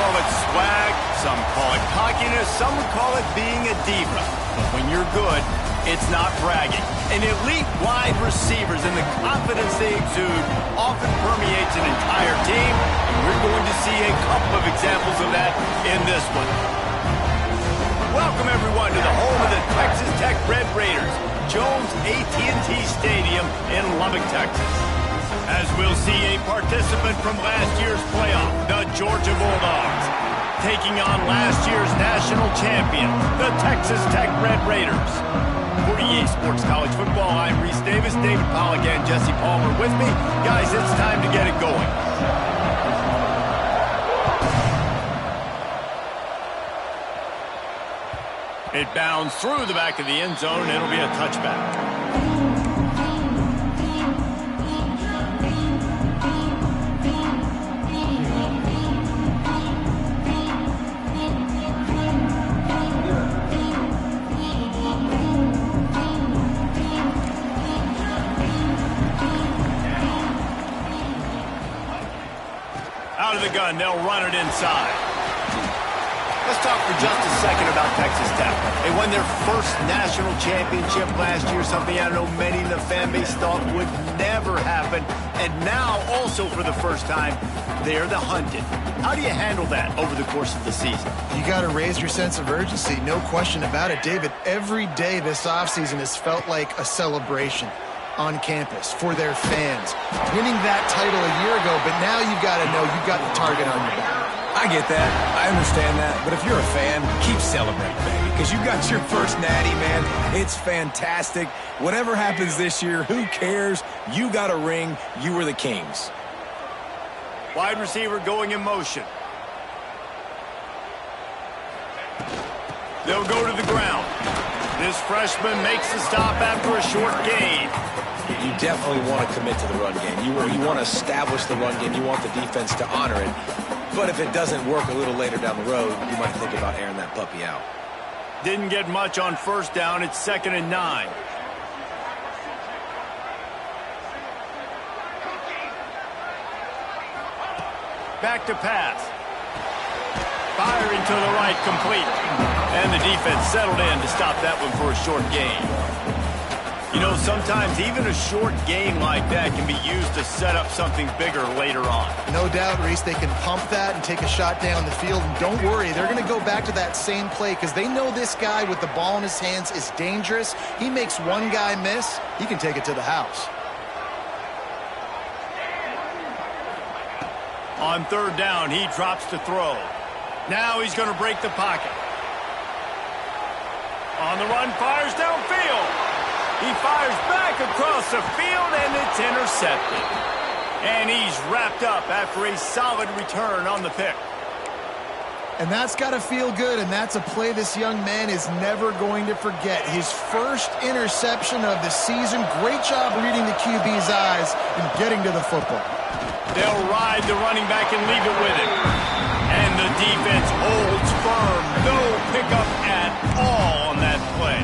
call it swag, some call it cockiness, some would call it being a diva. But when you're good, it's not bragging. And elite wide receivers and the confidence they exude often permeates an entire team, and we're going to see a couple of examples of that in this one. Welcome, everyone, to the home of the Texas Tech Red Raiders, Jones AT&T Stadium in Lubbock, Texas. As we'll see a participant from last year's playoff, the Georgia Bulldogs, taking on last year's national champion, the Texas Tech Red Raiders. For EA Sports College Football, I'm Reese Davis, David Pollack, and Jesse Palmer with me. Guys, it's time to get it going. It bounds through the back of the end zone, and it'll be a touchback. Out of the gun, they'll run it inside. Let's talk for just a second about Texas Tech. They won their first national championship last year, something I know many in the fan base thought would never happen. And now, also for the first time, they're the hunted. How do you handle that over the course of the season? You got to raise your sense of urgency, no question about it. David, every day this offseason has felt like a celebration on campus for their fans. Winning that title a year ago, but now you've got to know you've got the target on your back. I get that. I understand that. But if you're a fan, keep celebrating, baby, because you got your first natty, man. It's fantastic. Whatever happens this year, who cares? You got a ring. You were the Kings. Wide receiver going in motion. They'll go to the ground. This freshman makes the stop after a short gain. You definitely want to commit to the run game. You want to establish the run game. You want the defense to honor it. But if it doesn't work a little later down the road, you might think about airing that puppy out. Didn't get much on first down. It's 2nd and 9. Back to pass. Firing to the right, complete. And the defense settled in to stop that one for a short gain. You know, sometimes even a short gain like that can be used to set up something bigger later on. No doubt, Reese, they can pump that and take a shot down the field. And don't worry, they're going to go back to that same play because they know this guy with the ball in his hands is dangerous. He makes one guy miss, he can take it to the house. On 3rd down, he drops to throw. Now he's going to break the pocket. On the run, fires downfield. He fires back across the field, and it's intercepted. And he's wrapped up after a solid return on the pick. And that's got to feel good, and that's a play this young man is never going to forget. His first interception of the season. Great job reading the QB's eyes and getting to the football. They'll ride the running back and leave it with him. And the defense holds firm. No pickup at all on that play.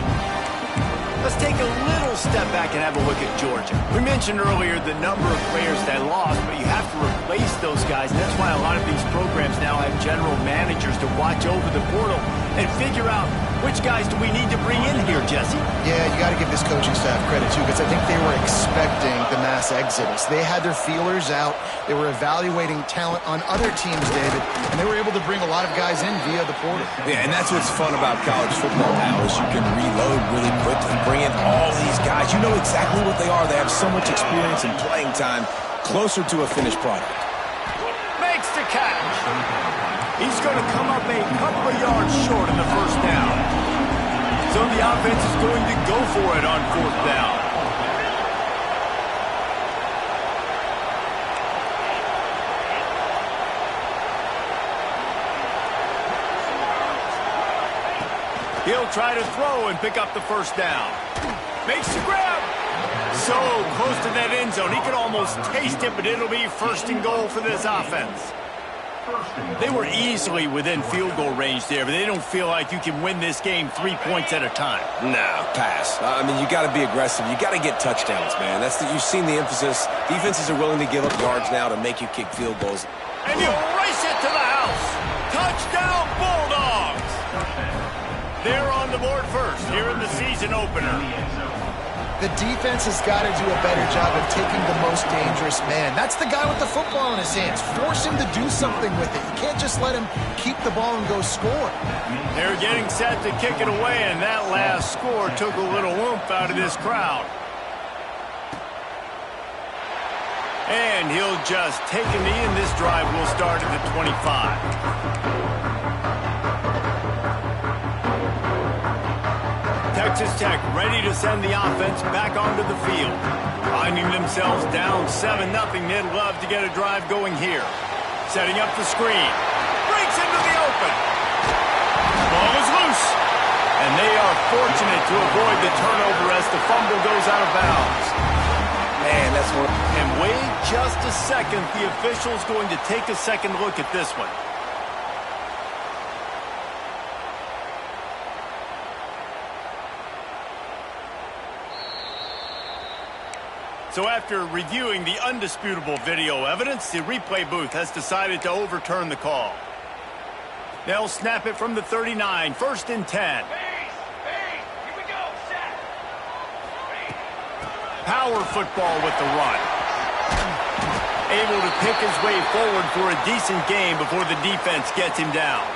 Let's take a little step back and have a look at Georgia. We mentioned earlier the number of players they lost, but you have to replace those guys. And that's why a lot of these programs now have general managers to watch over the portal and figure out which guys do we need to bring in here, Jesse. Yeah, you got to give this coaching staff credit, too, because I think they were expecting the mass exodus. They had their feelers out. They were evaluating talent on other teams, David, and they were able to bring a lot of guys in via the portal. Yeah, and that's what's fun about college football now is you can reload really quickly, bring in all these guys. You know exactly what they are. They have so much experience and playing time closer to a finished product. Makes the catch. He's going to come up a couple of yards short of the first down. So the offense is going to go for it on 4th down. He'll try to throw and pick up the first down. Makes the grab. So close to that end zone. He could almost taste it, but it'll be 1st and goal for this offense. They were easily within field goal range there, but they don't feel like you can win this game 3 points at a time. Nah, pass. I mean, you got to be aggressive. You got to get touchdowns, man. You've seen the emphasis. Defenses are willing to give up yards now to make you kick field goals. And you race it to the house. Touchdown, Bulldogs! They're on the board first here in the season opener. The defense has got to do a better job of taking the most dangerous man. That's the guy with the football in his hands. Force him to do something with it. You can't just let him keep the ball and go score. They're getting set to kick it away, and that last score took a little oomph out of this crowd. And he'll just take a knee, and this drive will start at the 25. Texas Tech ready to send the offense back onto the field. Finding themselves down 7-0, they'd love to get a drive going here. Setting up the screen. Breaks into the open. Ball is loose. And they are fortunate to avoid the turnover as the fumble goes out of bounds. Man, that's one. And wait just a second. The official's going to take a second look at this one. So after reviewing the undisputable video evidence, the replay booth has decided to overturn the call. They'll snap it from the 39, 1st and 10. Here we go, set. Power football with the run. Able to pick his way forward for a decent game before the defense gets him down.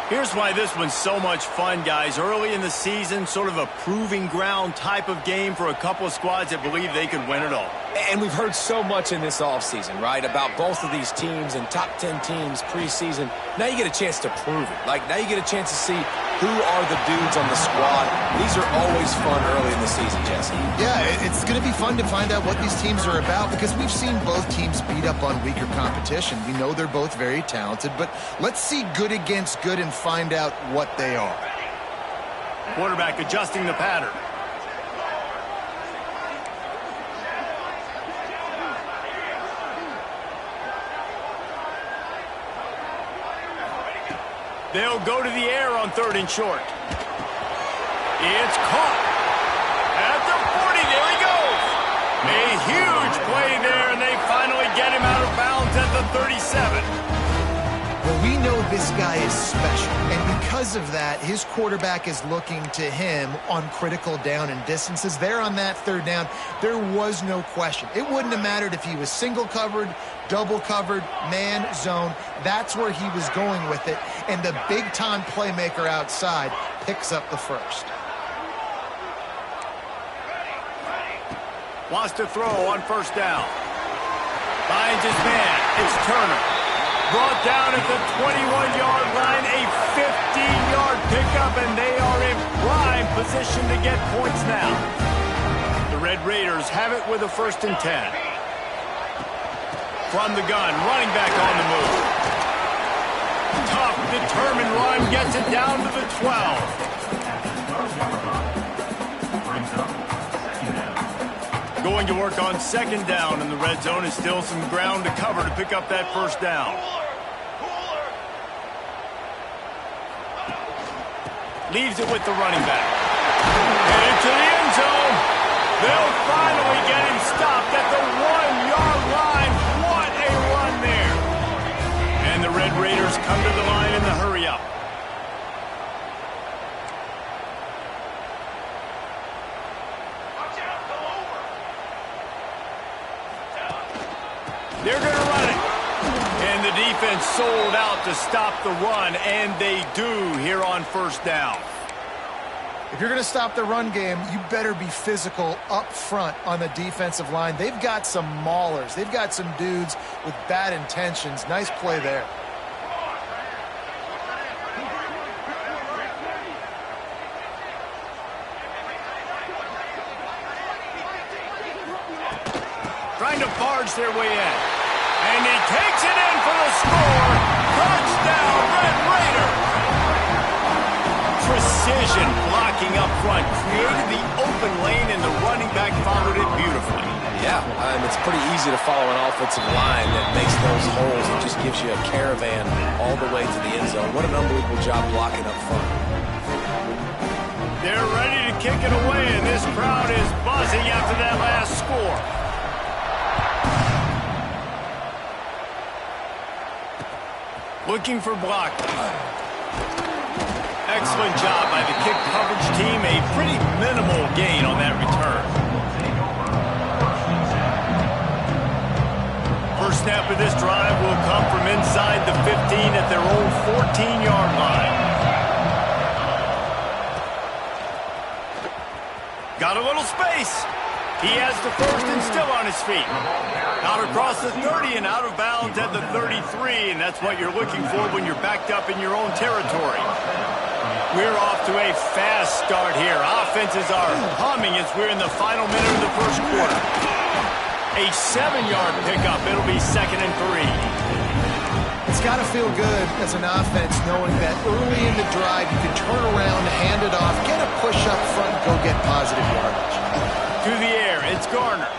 Here's why this one's so much fun, guys. Early in the season, sort of a proving ground type of game for a couple of squads that believe they could win it all. And we've heard so much in this offseason, right, about both of these teams and top 10 teams preseason. Now you get a chance to prove it. Like, now you get a chance to see who are the dudes on the squad. These are always fun early in the season, Jesse. Yeah, it's going to be fun to find out what these teams are about because we've seen both teams beat up on weaker competition. We know they're both very talented, but let's see good against good and find out what they are. Quarterback adjusting the pattern. They'll go to the air on 3rd and short. It's caught. At the 40, there he goes. A huge play there, and they finally get him out of bounds at the 37. Well, we know this guy is special, and because of that, his quarterback is looking to him on critical down and distances. There on that 3rd down, there was no question. It wouldn't have mattered if he was single covered, double covered, man, zone. That's where he was going with it, and the big-time playmaker outside picks up the first. Wants to throw on 1st down. Finds his man. It's Turner. Brought down at the 21-yard line, a 15-yard pickup, and they are in prime position to get points now. The Red Raiders have it with a 1st and 10. From the gun, running back on the move. Tough, determined run, gets it down to the 12. Going to work on 2nd down, and the red zone is still some ground to cover to pick up that 1st down. Leaves it with the running back. And into the end zone. They'll finally get him stopped at the 1-yard line. What a run there. And the Red Raiders come to the line in the hurry-up. They're going to run it. And the defense sold out to stop the run, and they do here on 1st down. If you're going to stop the run game, you better be physical up front on the defensive line. They've got some maulers. They've got some dudes with bad intentions. Nice play there. Trying to barge their way in. And he takes it in for the score. Touchdown, Red Raiders. Precision blocking up front. Created the open lane, and the running back followed it beautifully. Yeah, it's pretty easy to follow an offensive line that makes those holes and just gives you a caravan all the way to the end zone. What an unbelievable job blocking up front. They're ready to kick it away, and this crowd is buzzing after that last score. Looking for block. Excellent job by the kick coverage team. A pretty minimal gain on that return. First snap of this drive will come from inside the 15 at their own 14-yard line. Got a little space. He has the first and still on his feet. Out across the 30 and out of bounds at the 33, and that's what you're looking for when you're backed up in your own territory. We're off to a fast start here. Offenses are humming as we're in the final minute of the first quarter. A 7-yard pickup. It'll be 2nd and 3. It's got to feel good as an offense knowing that early in the drive you can turn around, hand it off, get a push up front, and go get positive yardage. To the air, it's Garner.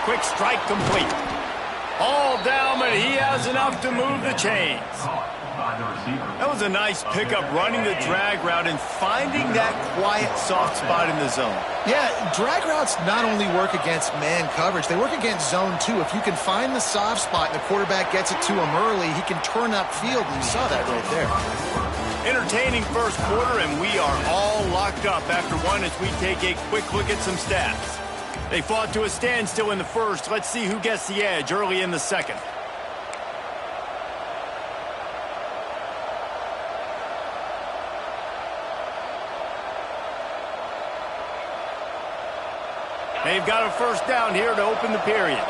Quick strike complete. All down, but he has enough to move the chains. That was a nice pickup, running the drag route and finding that quiet, soft spot in the zone. Yeah, drag routes not only work against man coverage, they work against zone too. If you can find the soft spot and the quarterback gets it to him early, he can turn upfield, and you saw that right there. Entertaining first quarter, and we are all locked up after one as we take a quick look at some stats. They fought to a standstill in the first. Let's see who gets the edge early in the second. They've got a first down here to open the period.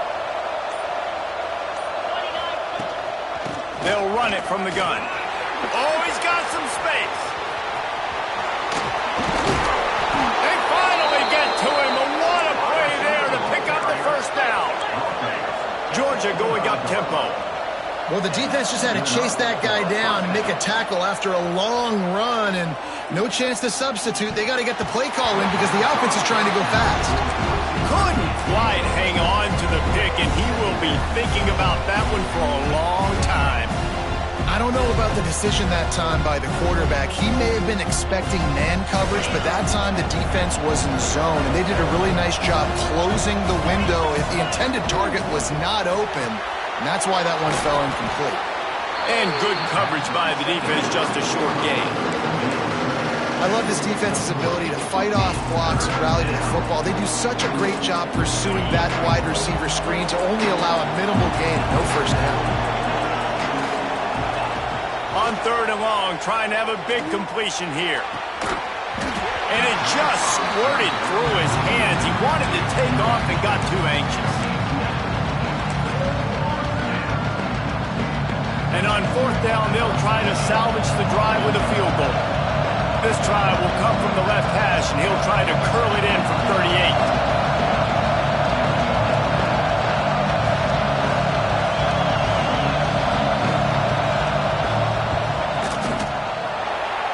They'll run it from the gun. Oh, he's got some space. They finally get to him. And what a play there to pick up the first down. Georgia going up tempo. Well, the defense just had to chase that guy down and make a tackle after a long run, and no chance to substitute. They got to get the play call in because the offense is trying to go fast. Couldn't quite hang on to the pick, and he will be thinking about that one for a long time. I don't know about the decision that time by the quarterback. He may have been expecting man coverage, but that time the defense was in zone, and they did a really nice job closing the window if the intended target was not open, and that's why that one fell incomplete. And good coverage by the defense, just a short gain. I love this defense's ability to fight off blocks and rally to the football. They do such a great job pursuing that wide receiver screen to only allow a minimal gain, no first down. On 3rd and long, trying to have a big completion here. And it just squirted through his hands. He wanted to take off and got too anxious. And on 4th down, they'll try to salvage the drive with a field goal. This try will come from the left hash, and he'll try to curl it in from 38.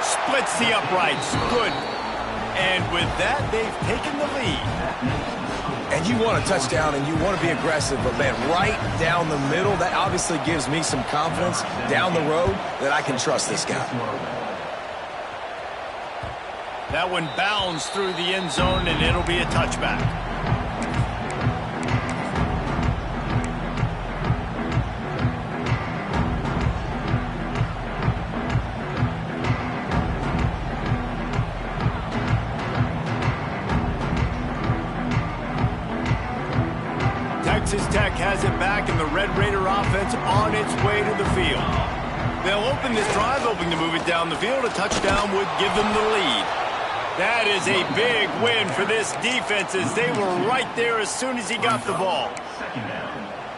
Splits the uprights. Good. And with that, they've taken the lead. And you want a touchdown and you want to be aggressive, but man, right down the middle, that obviously gives me some confidence down the road that I can trust this guy. That one bounds through the end zone, and it'll be a touchback. Texas Tech has it back, and the Red Raider offense on its way to the field. They'll open this drive, hoping to move it down the field. A touchdown would give them the lead. That is a big win for this defense, as they were right there as soon as he got the ball.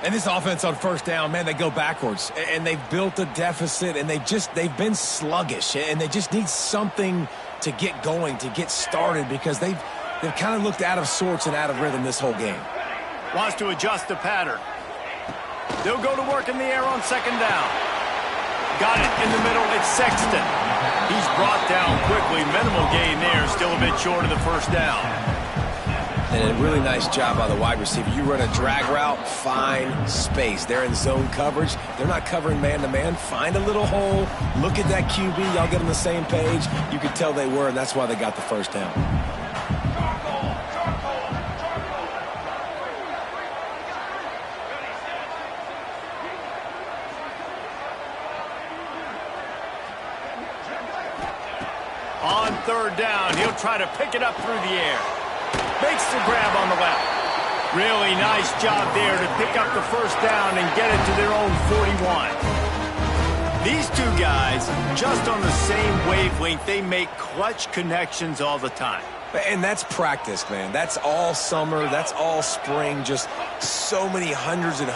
And this offense on 1st down, man, they go backwards. And they've built a deficit, and they've been sluggish. And they just need something to get going, to get started, because they've kind of looked out of sorts and out of rhythm this whole game. Wants to adjust the pattern. They'll go to work in the air on 2nd down. Got it in the middle. It's Sexton. He's brought down quickly. Minimal gain there. Still a bit short of the first down. And a really nice job by the wide receiver. You run a drag route, find space. They're in zone coverage. They're not covering man-to-man. Find a little hole. Look at that QB. Y'all get on the same page. You could tell they were, and that's why they got the first down. third down. He'll try to pick it up through the air. Makes the grab on the left. Really nice job there to pick up the first down and get it to their own 41. These two guys, just on the same wavelength, they make clutch connections all the time. And that's practice, man. That's all summer. That's all spring. Just so many hundreds and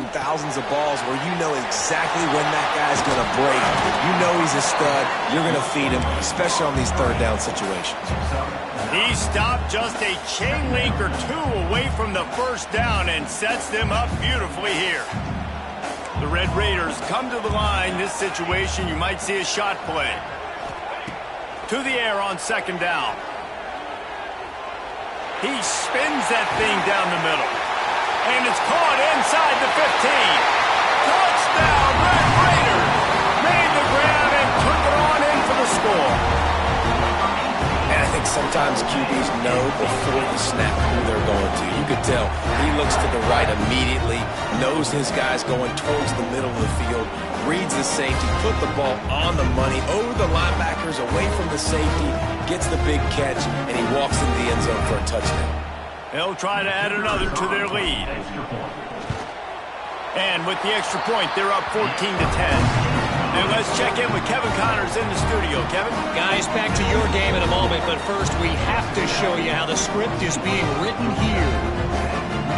thousands of balls where you know exactly when that guy's going to break. You know he's a stud. You're going to feed him, especially on these third down situations. He stopped just a chain link or two away from the first down and sets them up beautifully here. The Red Raiders come to the line. This situation, you might see a shot play. To the air on second down. He spins that thing down the middle. And it's caught inside the 15. Touchdown, Red Raiders! Made the grab and took it on in for the score. And I think sometimes QBs know before the snap who they're going to. You could tell he looks to the right immediately, knows his guy's going towards the middle of the field, reads the safety, put the ball on the money, over the linebackers, away from the safety, gets the big catch, and he walks into the end zone for a touchdown. They'll try to add another to their lead. And with the extra point, they're up 14-10. And let's check in with Kevin Connors in the studio. Kevin? Guys, back to your game in a moment, but first we have to show you how the script is being written here.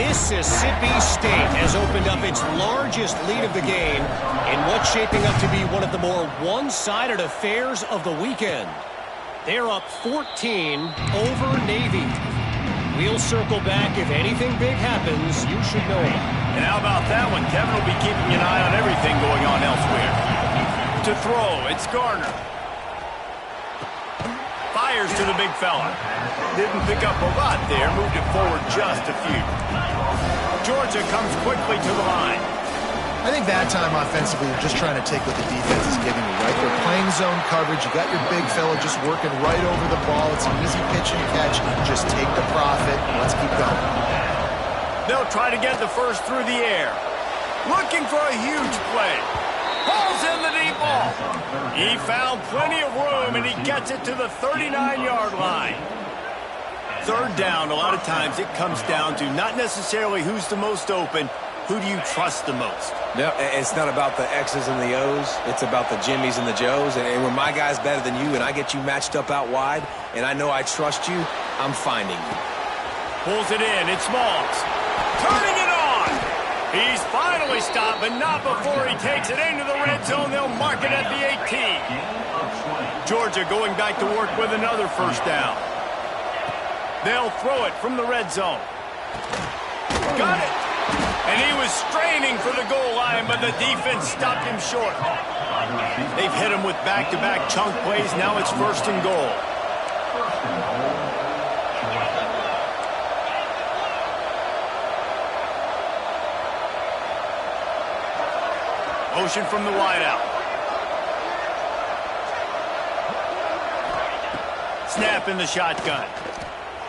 Mississippi State has opened up its largest lead of the game in what's shaping up to be one of the more one-sided affairs of the weekend. They're up 14 over Navy. We'll circle back. If anything big happens, you should know about it. And how about that one? Kevin will be keeping an eye on everything going on elsewhere. To throw, it's Garner. Fires to the big fella. Didn't pick up a lot there, moved it forward just a few. Georgia comes quickly to the line. I think that time offensively, you're just trying to take what the defense is giving you, right? They're playing zone coverage. You got your big fella just working right over the ball. It's an easy pitch and catch. Just take the profit and let's keep going. They'll try to get the first through the air. Looking for a huge play. Pulls in the deep ball. He found plenty of room, and he gets it to the 39-yard line. Third down, a lot of times it comes down to not necessarily who's the most open, who do you trust the most? No, it's not about the X's and the O's. It's about the Jimmys and the Joes. And when my guy's better than you and I get you matched up out wide and I know I trust you, I'm finding you. Pulls it in. It's Smalls. Turning it on. He's finally stopped, but not before he takes it into the red zone. They'll mark it at the 18. Georgia going back to work with another first down. They'll throw it from the red zone. Got it. And he was straining for the goal line, but the defense stopped him short. They've hit him with back-to-back chunk plays. Now it's first and goal. Motion from the wideout. Snap in the shotgun.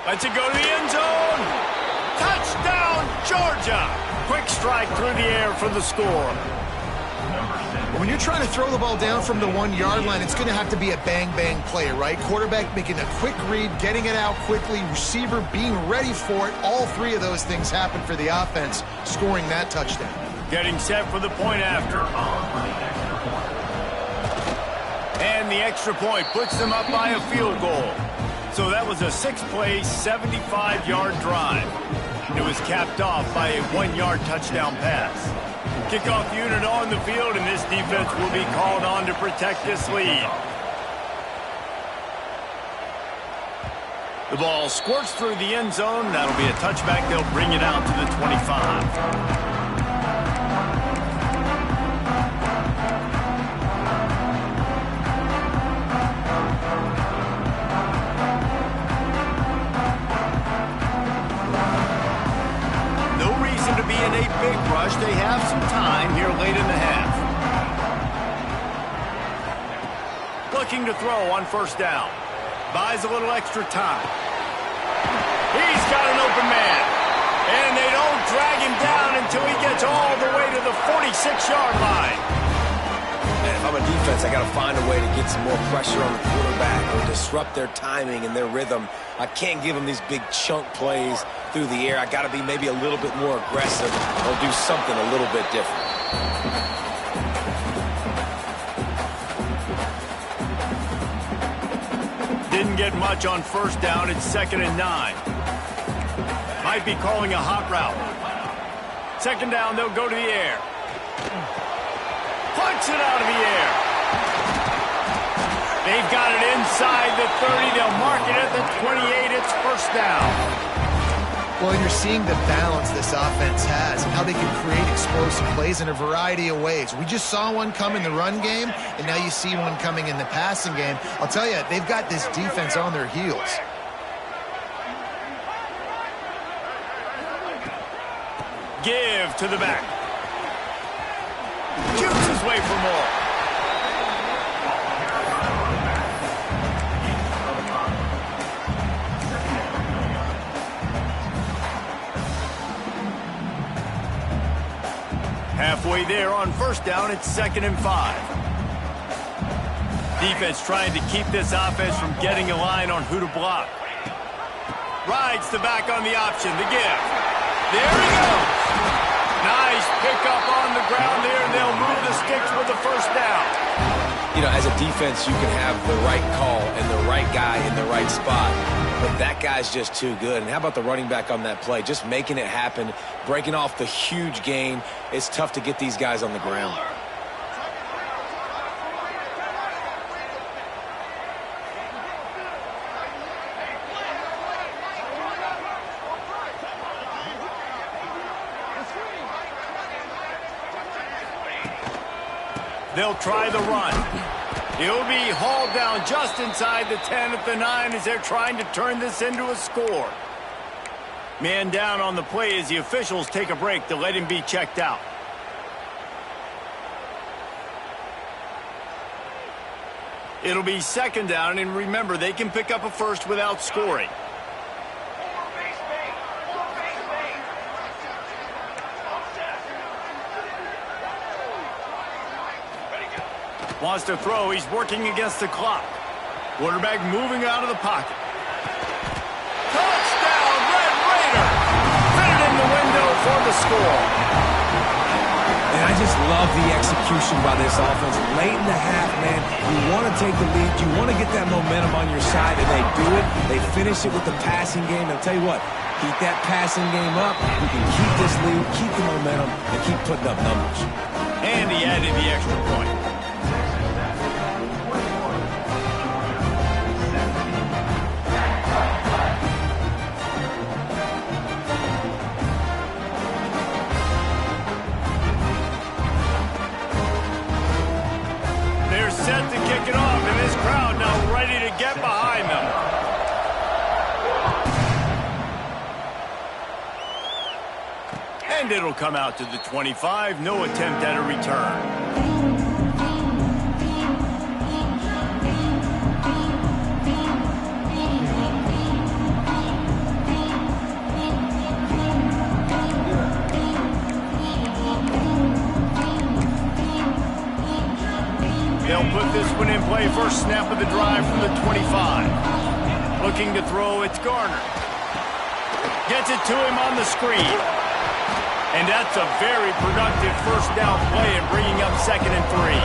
Lets it go to the end zone. Touchdown, Georgia. Quick strike through the air for the score. When you're trying to throw the ball down from the 1-yard line, it's going to have to be a bang-bang play, right? Quarterback making a quick read, getting it out quickly, receiver being ready for it. All three of those things happen for the offense, scoring that touchdown. Getting set for the point after. And the extra point puts them up by a field goal. So that was a 6-play, 75-yard drive. It was capped off by a 1-yard touchdown pass. Kickoff unit on the field, and this defense will be called on to protect this lead. The ball squirts through the end zone. That'll be a touchback. They'll bring it out to the 25. A big rush. They have some time here late in the half. Looking to throw on first down. Buys a little extra time. He's got an open man. And they don't drag him down until he gets all the way to the 46-yard line. And if I'm a defense, I got to find a way to get some more pressure on the quarterback or disrupt their timing and their rhythm. I can't give them these big chunk plays through the air. I got to be maybe a little bit more aggressive or do something a little bit different. Didn't get much on first down. It's 2nd and 9. Might be calling a hot route. 2nd down, they'll go to the air. Punts it out of the air. They've got it inside the 30. They'll mark it at the 28. It's first down. Well, you're seeing the balance this offense has and how they can create explosive plays in a variety of ways. We just saw one come in the run game, and now you see one coming in the passing game. I'll tell you, they've got this defense on their heels. Give to the back. Shoots his way for more. Halfway there on first down, it's 2nd and 5. Defense trying to keep this offense from getting a line on who to block. Rides the back on the option, the give. There he goes. Nice pickup on the ground there, and they'll move the sticks with the first down. You know, as a defense, you can have the right call and the right guy in the right spot, but that guy's just too good. And how about the running back on that play? Just making it happen, breaking off the huge gain. It's tough to get these guys on the ground. They'll try the run. He'll be hauled down just inside the 10 at the 9 as they're trying to turn this into a score. Man down on the play as the officials take a break to let him be checked out. It'll be 2nd down, and remember, they can pick up a first without scoring. Wants to throw. He's working against the clock. Quarterback moving out of the pocket. Touchdown, Red Raider! Fit it in the window for the score. And I just love the execution by this offense. Late in the half, man, you want to take the lead. You want to get that momentum on your side, and they do it. They finish it with the passing game. And I'll tell you what, keep that passing game up. You can keep this lead, keep the momentum, and keep putting up numbers. And he added the extra point. Set to kick it off, and this crowd now ready to get behind them. And it'll come out to the 25. No attempt at a return. They'll put this one in play. First snap of the drive from the 25. Looking to throw, it's Garner. Gets it to him on the screen. And that's a very productive first down play and bringing up 2nd and 3.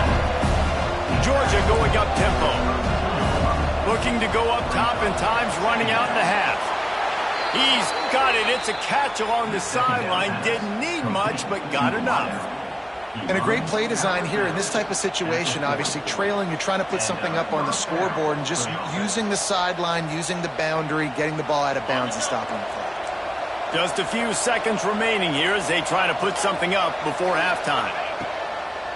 Georgia going up tempo. Looking to go up top, and time's running out in the half. He's got it. It's a catch along the sideline. Didn't need much, but got enough. And a great play design here in this type of situation. Obviously, trailing, you're trying to put something up on the scoreboard, and just using the sideline, using the boundary, getting the ball out of bounds and stopping the clock. Just a few seconds remaining here as they try to put something up before halftime.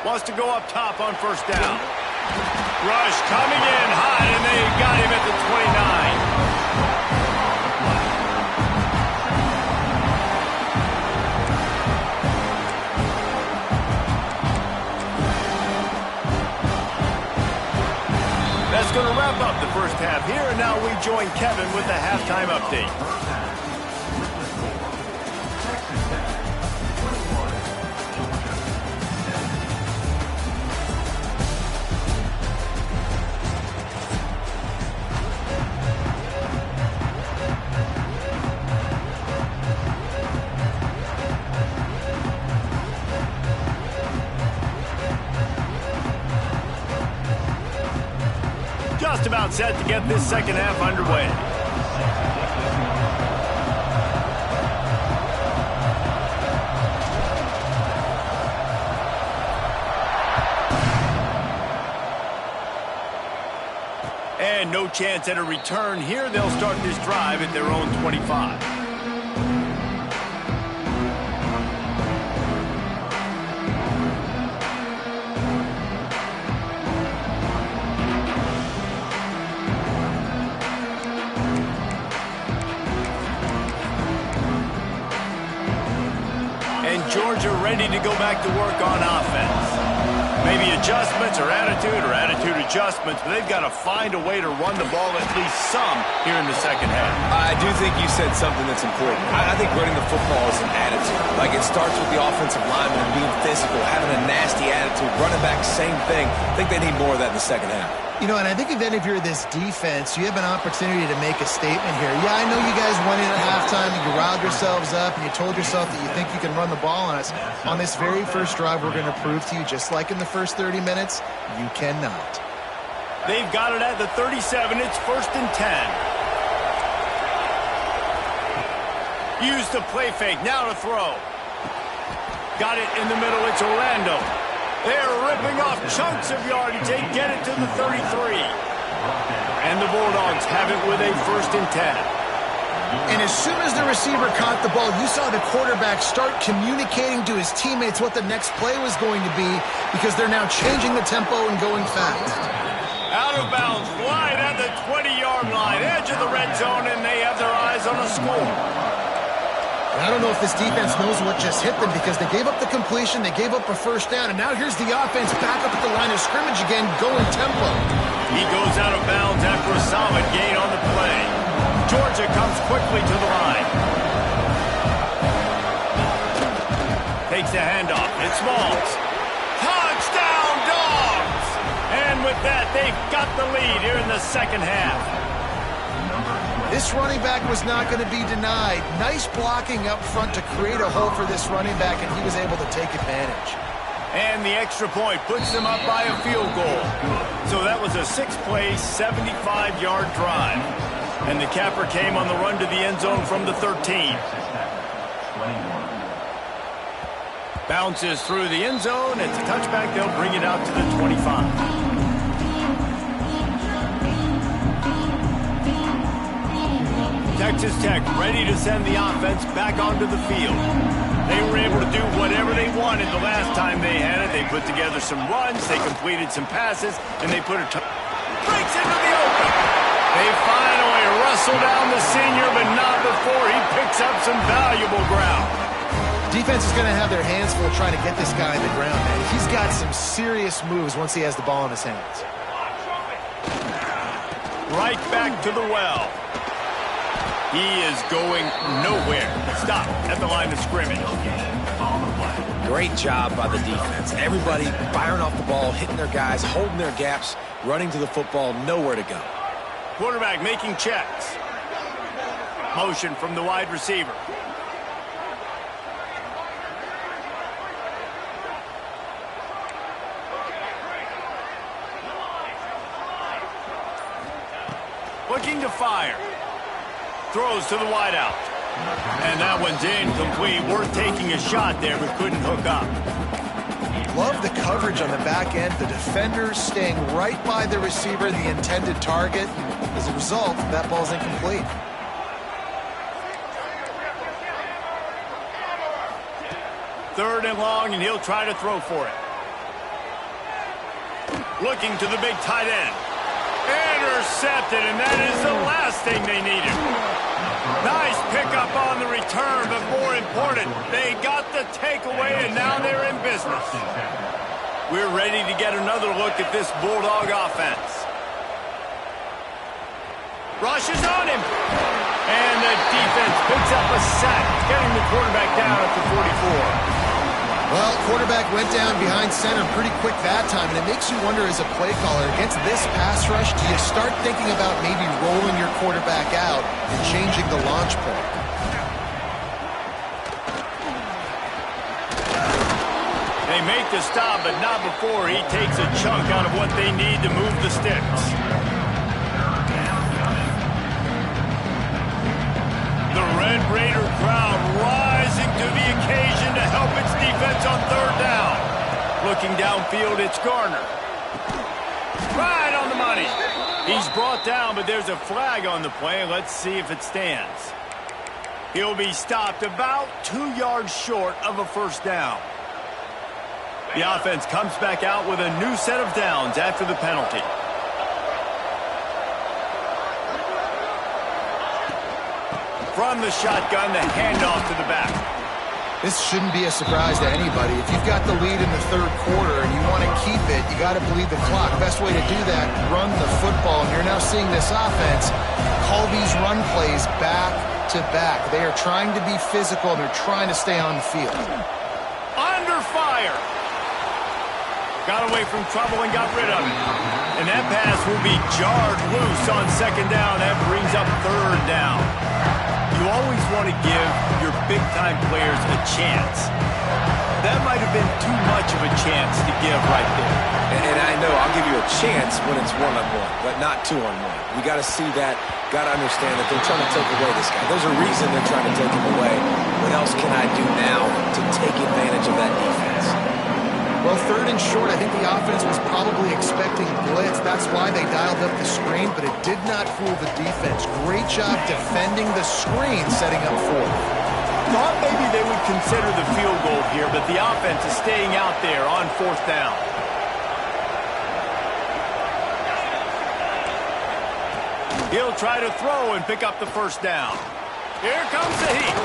Wants to go up top on first down. Rush coming in hot, and they got him at the 29. That's going to wrap up the first half here, and now we join Kevin with the halftime update. just about set to get this second half underway. And no chance at a return here. They'll start this drive at their own 25. And Georgia ready to go back to work on offense. Maybe adjustments or attitude adjustments, but they've got to find a way to run the ball at least some here in the second half. I do think you said something that's important. I think running the football is an attitude. Like, it starts with the offensive lineman and being physical, having a nasty attitude. Running back, same thing. I think they need more of that in the second half. You know, and I think then if you're this defense, you have an opportunity to make a statement here. Yeah, I know you guys went in at halftime and you riled yourselves up and you told yourself that you think you can run the ball on us. On this very first drive, we're going to prove to you, just like in the first 30 minutes, you cannot. They've got it at the 37. It's 1st and 10. Use the play fake. Now to throw. Got it in the middle. It's Orlando. They're ripping off chunks of yardage. They get it to the 33. And the Bulldogs have it with a 1st and 10. And as soon as the receiver caught the ball, you saw the quarterback start communicating to his teammates what the next play was going to be, because they're now changing the tempo and going fast. Out of bounds, wide at the 20-yard line, edge of the red zone, and they have their eyes on a score. I don't know if this defense knows what just hit them, because they gave up the completion, they gave up a first down, and now here's the offense back up at the line of scrimmage again, going tempo. He goes out of bounds after a solid gain on the play. Georgia comes quickly to the line. Takes the handoff. It's Smalls. Touchdown, Dogs! And with that, they've got the lead here in the second half. This running back was not going to be denied. Nice blocking up front to create a hole for this running back, and he was able to take advantage. And the extra point puts them up by a field goal. So that was a 6-play, 75-yard drive. And the capper came on the run to the end zone from the 13. Bounces through the end zone. It's a touchback. They'll bring it out to the 25. Texas Tech ready to send the offense back onto the field. They were able to do whatever they wanted the last time they had it. They put together some runs, they completed some passes, and they put a breaks into the open. They finally wrestle down the senior, but not before he picks up some valuable ground. Defense is going to have their hands full trying to get this guy on the ground, man. He's got some serious moves once he has the ball in his hands. Right back to the well. He is going nowhere. Stop at the line of scrimmage. Great job by the defense. Everybody firing off the ball, hitting their guys, holding their gaps, running to the football, nowhere to go. Quarterback making checks. Motion from the wide receiver. Looking to fire. Throws to the wideout. And that one's incomplete. Worth taking a shot there, but couldn't hook up. Love the coverage on the back end. The defenders staying right by the receiver, the intended target. As a result, that ball's incomplete. Third and long, and he'll try to throw for it. Looking to the big tight end. Intercepted, and that is the last thing they needed. Nice pickup on the return, but more important, they got the takeaway, and now they're in business. We're ready to get another look at this Bulldog offense. Rushes on him. And the defense picks up a sack, getting the quarterback down at the 44. Well, quarterback went down behind center pretty quick that time, and it makes you wonder as a play caller, against this pass rush, do you start thinking about maybe rolling your quarterback out and changing the launch point? They make the stop, but not before he takes a chunk out of what they need to move the sticks. Red Raider crowd rising to the occasion to help its defense on third down. Looking downfield, it's Garner. Right on the money. He's brought down, but there's a flag on the play. Let's see if it stands. He'll be stopped about 2 yards short of a first down. The offense comes back out with a new set of downs after the penalty. From the shotgun, the handoff to the back. This shouldn't be a surprise to anybody. If you've got the lead in the third quarter and you want to keep it, you got to bleed the clock. Best way to do that, run the football. And you're now seeing this offense call these run plays back to back. They are trying to be physical, and they're trying to stay on the field. Under fire. Got away from trouble and got rid of it. And that pass will be jarred loose on second down. That brings up third down. You always want to give your big-time players a chance. That might have been too much of a chance to give right there. And I know I'll give you a chance when it's one-on-one, but not two-on-one. You got to see that, got to understand that they're trying to take away this guy. There's a reason they're trying to take him away. What else can I do now to take advantage of that defense? Well, third and short, I think the offense was probably expecting blitz. That's why they dialed up the screen, but it did not fool the defense. Great job defending the screen, setting up fourth. Thought maybe they would consider the field goal here, but the offense is staying out there on fourth down. He'll try to throw and pick up the first down. Here comes the heat.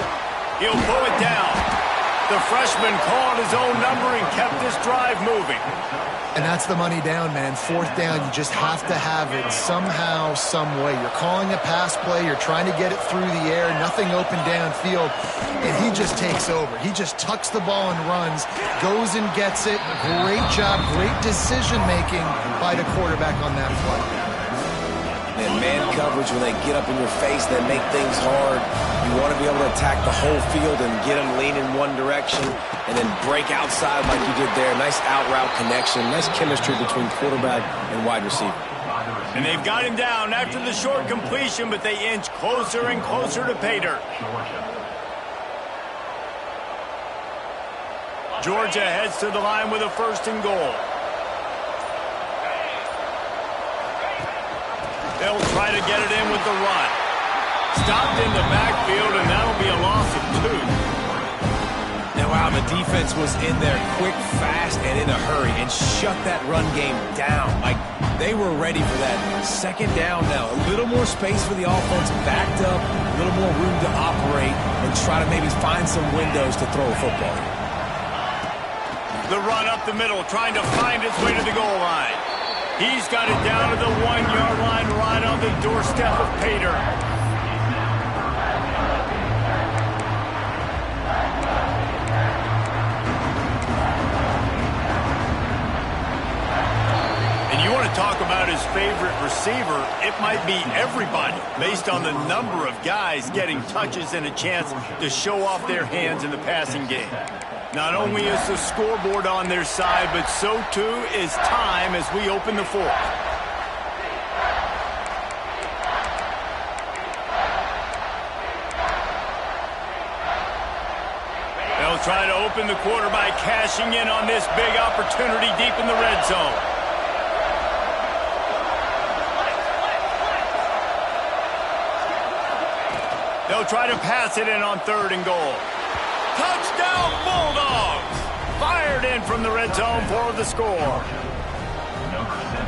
He'll pull it down. The freshman called his own number and kept this drive moving. And that's the money down, man. Fourth down, you just have to have it somehow, some way. You're calling a pass play. You're trying to get it through the air. Nothing open downfield. And he just takes over. He just tucks the ball and runs, goes and gets it. Great job, great decision-making by the quarterback on that play. And man coverage, when they get up in your face, they make things hard. You want to be able to attack the whole field and get them lean in one direction and then break outside like you did there. Nice out-route connection. Nice chemistry between quarterback and wide receiver. And they've got him down after the short completion, but they inch closer and closer to pay dirt. Georgia heads to the line with a first and goal. They'll try to get it in with the run. Stopped in the backfield, and that'll be a loss of 2. Now, wow, the defense was in there quick, fast, and in a hurry and shut that run game down. Like, they were ready for that. Second down now. A little more space for the offense, backed up, a little more room to operate and try to maybe find some windows to throw a football. The run up the middle, trying to find its way to the goal line. He's got it down to the 1-yard line, right on the doorstep of pay dirt. And you want to talk about his favorite receiver, it might be everybody, based on the number of guys getting touches and a chance to show off their hands in the passing game. Not only is the scoreboard on their side, but so too is time as we open the fourth. They'll try to open the quarter by cashing in on this big opportunity deep in the red zone. They'll try to pass it in on third and goal. Touchdown Bulldogs! Fired in from the red zone for the score.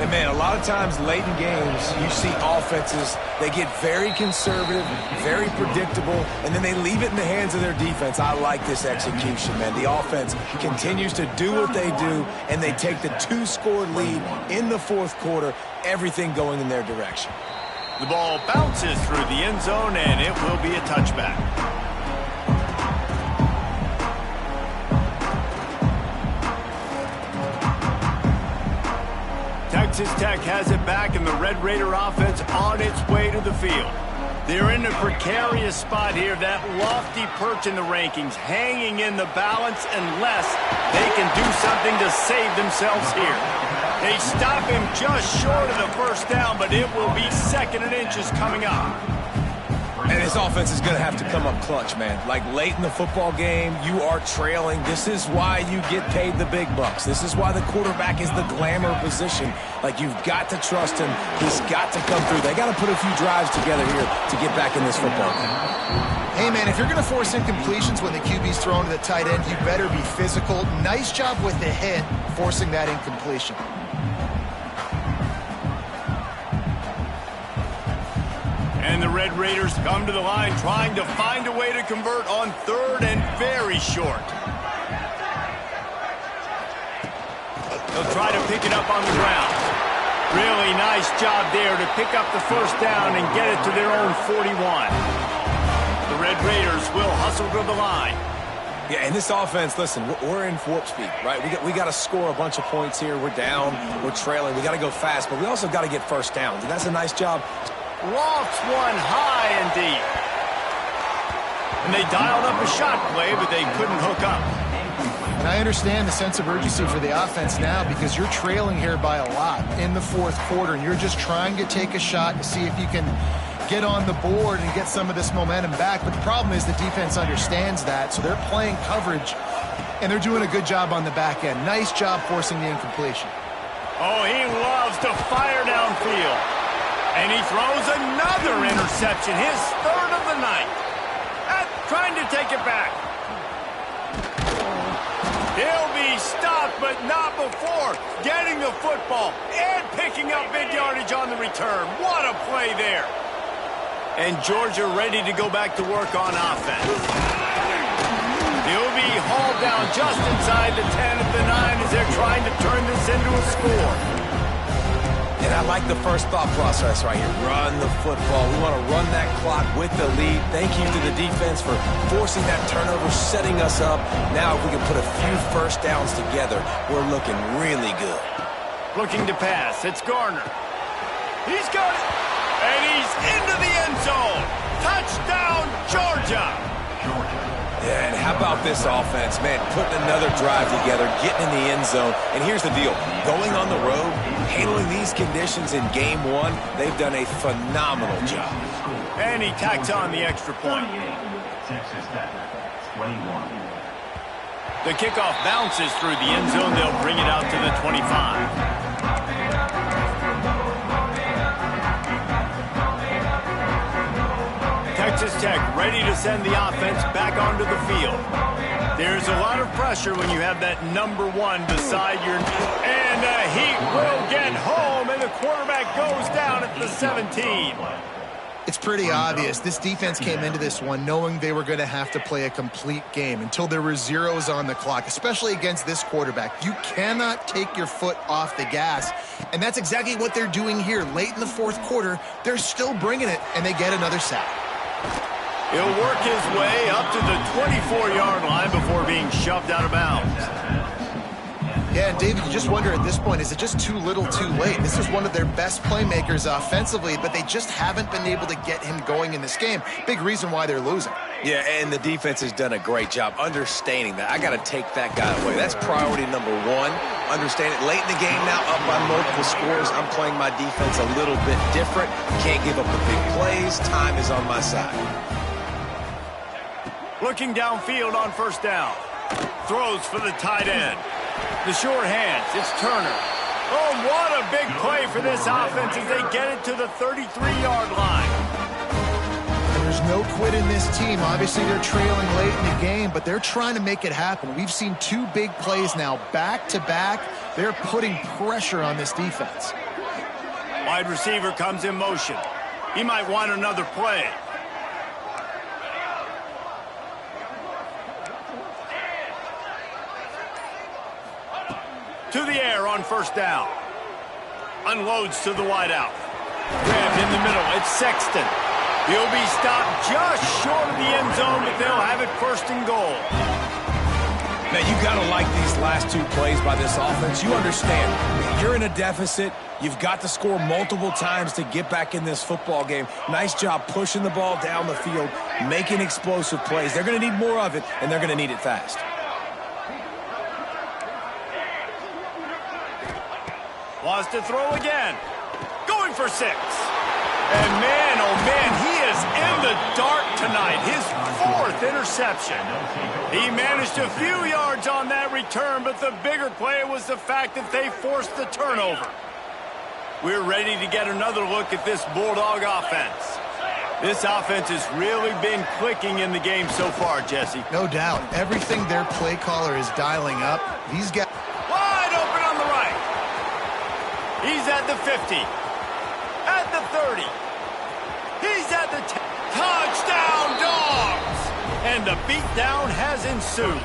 And, man, a lot of times late in games, you see offenses, they get very conservative, very predictable, and then they leave it in the hands of their defense. I like this execution, man. The offense continues to do what they do, and they take the 2-score lead in the fourth quarter, everything going in their direction. The ball bounces through the end zone, and it will be a touchback. Texas Tech has it back, and the Red Raider offense on its way to the field. They're in a precarious spot here, that lofty perch in the rankings, hanging in the balance unless they can do something to save themselves here. They stop him just short of the first down, but it will be second and inches coming up. And this offense is going to have to come up clutch, man. Like late in the football game, you are trailing. This is why you get paid the big bucks. This is why the quarterback is the glamour position. Like, you've got to trust him. He's got to come through. They got to put a few drives together here to get back in this football game. Hey, man, if you're going to force incompletions when the QB's thrown to the tight end, you better be physical. Nice job with the hit, forcing that incompletion. And the Red Raiders come to the line trying to find a way to convert on third and very short. They'll try to pick it up on the ground. Really nice job there to pick up the first down and get it to their own 41. The Red Raiders will hustle to the line. Yeah, and this offense, listen, we're in warp speed, right? We got to score a bunch of points here. We're down, we're trailing. We got to go fast, but we also got to get first downs, and that's a nice job. Lofts one high and deep. And they dialed up a shot play, but they couldn't hook up. And I understand the sense of urgency for the offense now because you're trailing here by a lot in the fourth quarter, and you're just trying to take a shot to see if you can get on the board and get some of this momentum back. But the problem is the defense understands that, so they're playing coverage, and they're doing a good job on the back end. Nice job forcing the incompletion. Oh, he loves to fire downfield. And he throws another interception, his third of the night. Trying to take it back. He'll be stopped, but not before getting the football and picking up big yardage on the return. What a play there. And Georgia ready to go back to work on offense. He'll be hauled down just inside the 10 at the 9 as they're trying to turn this into a score. And I like the first thought process right here. Run the football. We want to run that clock with the lead. Thank you to the defense for forcing that turnover, setting us up. Now if we can put a few first downs together, we're looking really good. Looking to pass. It's Garner. He's got it. And he's into the end zone. Touchdown, Georgia. Yeah, and how about this offense, man, putting another drive together, getting in the end zone. And here's the deal. Going on the road, handling these conditions in game one, they've done a phenomenal job. And he tacks on the extra point. The kickoff bounces through the end zone. They'll bring it out to the 25. Texas Tech ready to send the offense back onto the field. There's a lot of pressure when you have that number one beside your... And the Heat will get home, and the quarterback goes down at the 17. It's pretty obvious. This defense came into this one knowing they were going to have to play a complete game until there were zeros on the clock, especially against this quarterback. You cannot take your foot off the gas, and that's exactly what they're doing here. Late in the fourth quarter, they're still bringing it, and they get another sack. He'll work his way up to the 24-yard line before being shoved out of bounds. Yeah, and David, you just wonder at this point, is it just too little too late? This is one of their best playmakers offensively, but they just haven't been able to get him going in this game. Big reason why they're losing. Yeah, and the defense has done a great job understanding that. I got to take that guy away. That's priority number one. Understand it. Late in the game now, up by multiple scores. I'm playing my defense a little bit different. Can't give up the big plays. Time is on my side. Looking downfield on first down. Throws for the tight end. The short hands, it's Turner. Oh, what a big play for this offense as they get it to the 33-yard line. And there's no quit in this team. Obviously, they're trailing late in the game, but they're trying to make it happen. We've seen two big plays now, back-to-back. They're putting pressure on this defense. Wide receiver comes in motion. He might want another play. To the air on first down. Unloads to the wideout. Grabbed in the middle. It's Sexton. He'll be stopped just short of the end zone, but they'll have it first and goal. Man, you got to like these last two plays by this offense. You understand, you're in a deficit. You've got to score multiple times to get back in this football game. Nice job pushing the ball down the field, making explosive plays. They're going to need more of it, and they're going to need it fast. Wants to throw again. Going for 6. And man, oh man, he is in the dark tonight, his 4th interception. He managed a few yards on that return, but the bigger play was the fact that they forced the turnover. We're ready to get another look at this Bulldog offense. This offense has really been clicking in the game so far, Jesse. No doubt. Everything their play caller is dialing up. These guys... Wide open on the right. He's at the 50. At the 30. He's at the 10. Touchdown, Dogs! And the beatdown has ensued.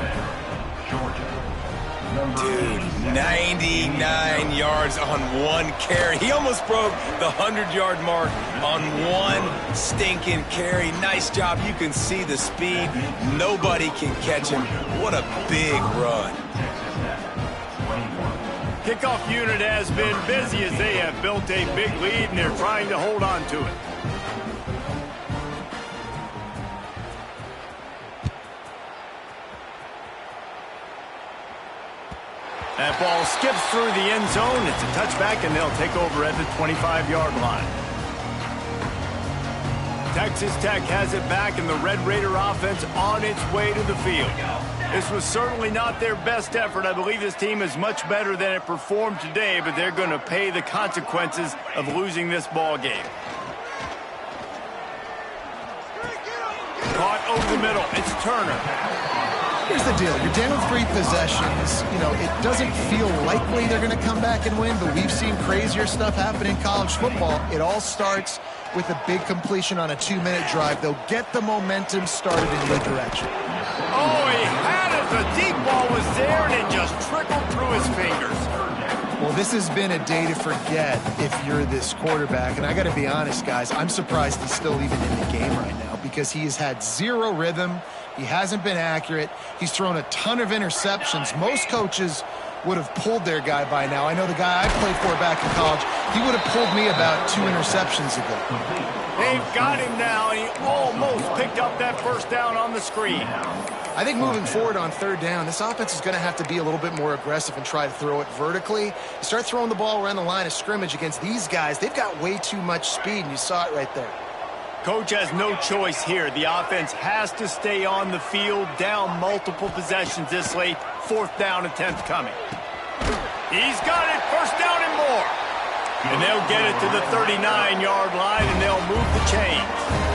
Dude, 99 yards on one carry. He almost broke the 100-yard mark on one stinking carry. Nice job. You can see the speed. Nobody can catch him. What a big run. Kickoff unit has been busy as they have built a big lead, and they're trying to hold on to it. That ball skips through the end zone. It's a touchback, and they'll take over at the 25-yard line. Texas Tech has it back, and the Red Raider offense on its way to the field. This was certainly not their best effort. I believe this team is much better than it performed today, but they're going to pay the consequences of losing this ball game. Caught over the middle. It's Turner. Here's the deal. You're down 3 possessions. You know, it doesn't feel likely they're going to come back and win, but we've seen crazier stuff happen in college football. It all starts with a big completion on a 2-minute drive. They'll get the momentum started in your direction. Oh, he had it. The deep ball was there, and it just trickled through his fingers. Well, this has been a day to forget if you're this quarterback. And I got to be honest, guys, I'm surprised he's still even in the game right now because he has had 0 rhythm. He hasn't been accurate. He's thrown a ton of interceptions. Most coaches would have pulled their guy by now. I know the guy I played for back in college, he would have pulled me about 2 interceptions ago. They've got him now. He almost picked up that first down on the screen. I think moving forward on 3rd down, this offense is going to have to be a little bit more aggressive and try to throw it vertically. You start throwing the ball around the line of scrimmage against these guys, they've got way too much speed, and you saw it right there. Coach has no choice here. The offense has to stay on the field, down multiple possessions this late. 4th down attempt coming. He's got it. 1st down and more. And they'll get it to the 39-yard line, and they'll move the chains.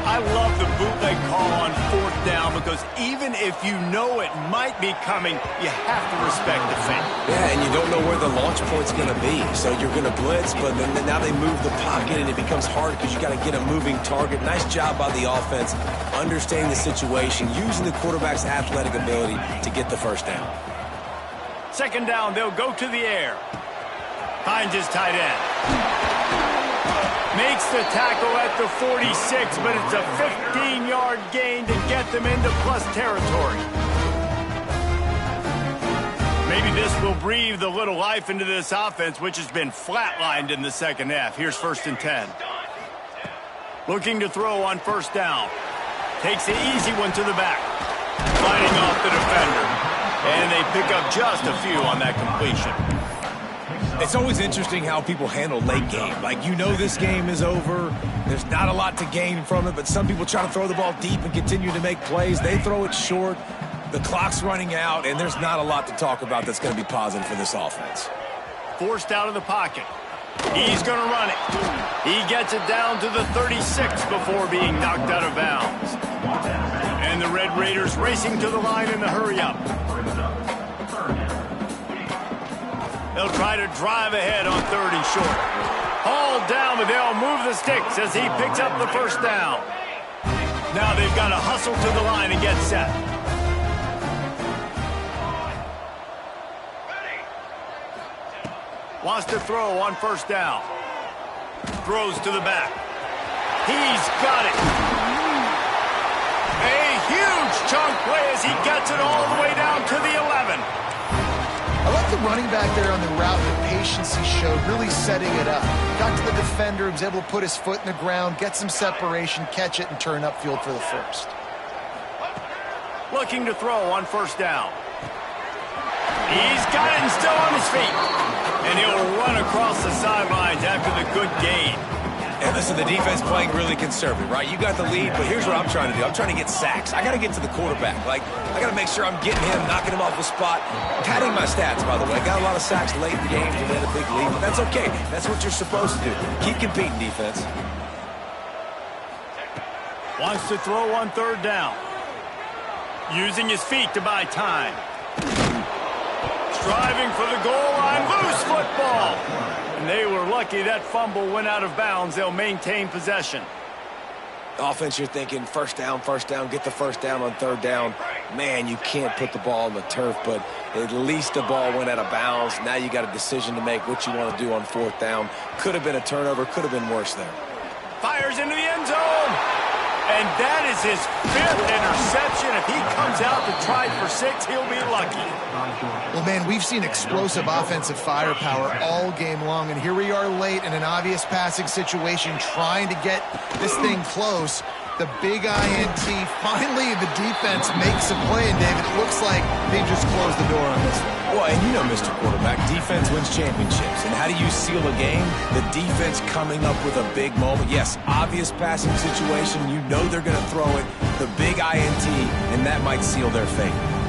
I love the bootleg call on 4th down because even if you know it might be coming, you have to respect the fake. Yeah, and you don't know where the launch point's going to be. So you're going to blitz, but then now they move the pocket, and it becomes hard because you got to get a moving target. Nice job by the offense, understanding the situation, using the quarterback's athletic ability to get the 1st down. 2nd down, they'll go to the air. Finds his tight end. Makes the tackle at the 46, but it's a 15-yard gain to get them into plus territory. Maybe this will breathe a little life into this offense, which has been flatlined in the 2nd half. Here's 1st and 10. Looking to throw on 1st down. Takes the easy one to the back. Fighting off the defender. And they pick up just a few on that completion. It's always interesting how people handle late game. Like, you know this game is over. There's not a lot to gain from it, but some people try to throw the ball deep and continue to make plays. They throw it short. The clock's running out, and there's not a lot to talk about that's going to be positive for this offense. Forced out of the pocket. He's going to run it. He gets it down to the 36 before being knocked out of bounds. And the Red Raiders racing to the line in the hurry-up. They'll try to drive ahead on 3rd and short. Hauled down, but they'll move the sticks as he picks up the 1st down. Now they've got to hustle to the line and get set. Wants to throw on 1st down. Throws to the back. He's got it. A huge chunk play as he gets it all the way down to the 11. I like the running back there on the route, the patience he showed, really setting it up. Got to the defender, was able to put his foot in the ground, get some separation, catch it, and turn upfield for the 1st. Looking to throw on 1st down. He's got it and still on his feet. And he'll run across the sidelines after the good gain. And listen, the defense playing really conservative, right? You got the lead, but here's what I'm trying to do. I'm trying to get sacks. I got to get to the quarterback. Like, I got to make sure I'm getting him, knocking him off the spot. Padding my stats, by the way. Got a lot of sacks late in games and then a big lead, but that's okay. That's what you're supposed to do. Keep competing, defense. Wants to throw on third down. Using his feet to buy time. Striving for the goal line. Loose football. And they were lucky that fumble went out of bounds. They'll maintain possession. Offense, you're thinking first down, get the first down on third down. Man, you can't put the ball on the turf, but at least the ball went out of bounds. Now you got a decision to make what you want to do on fourth down. Could have been a turnover, could have been worse there. Fires into the end zone. And that is his 5th interception. If he comes out to try for 6, he'll be lucky. Well, man, we've seen explosive offensive firepower all game long, and here we are late in an obvious passing situation trying to get this thing close. The big INT, finally the defense makes a play, and David, it looks like they just closed the door on this one. Well, and you know, Mr. Quarterback, defense wins championships. And how do you seal a game? The defense coming up with a big moment. Yes, obvious passing situation. You know they're going to throw it. The big INT, and that might seal their fate.